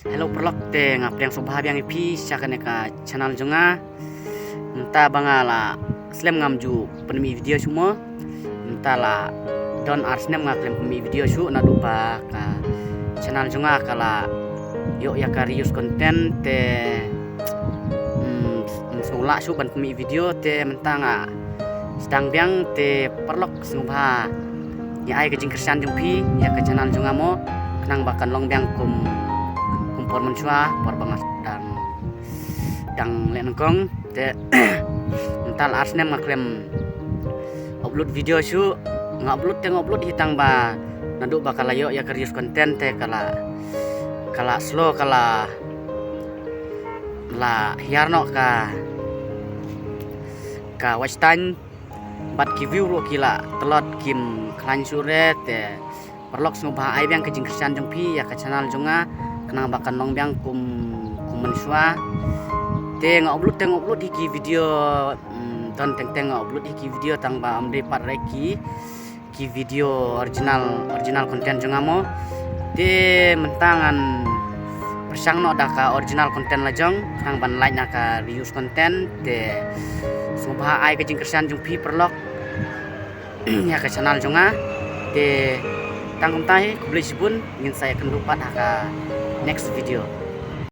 Hello perlok te ngapriang sobha yang ipi syakane ka channel jonga menta bangala slem ngamju penmi video semua menta la don arsnem ngaklem penmi video su na dupa ka channel jonga kala yo ya karius konten te sula su ban penmi video te menta nga sedang biang te perlok sungba ya ai ke jingkersan jungpi ya ke channel jonga mo kenang bakan long biang kum por mensua por bangas dang lenengkong te ental arsnem ngaklem upload video su ngupload hitang ba nadu bakal ayo ya karius konten te kala slow kala la hiarno ka watch time bat ki view ro kila telot kim klan sure te perlok sungba ai biang ke jingkersan jongpi ya ke channel jonga kenang bakan long biang kum mensua te ngupload hiki video don teng ngupload hiki video tang ba amde pat reki ki video original konten jongamo te mentangan persang no daka original konten lajong kang ban like naka reuse konten te subha ai ke jingkersan jungpi perlok ya ke channel jonga te tangkum tahi kubli sibun ingin saya kendupat haka next video.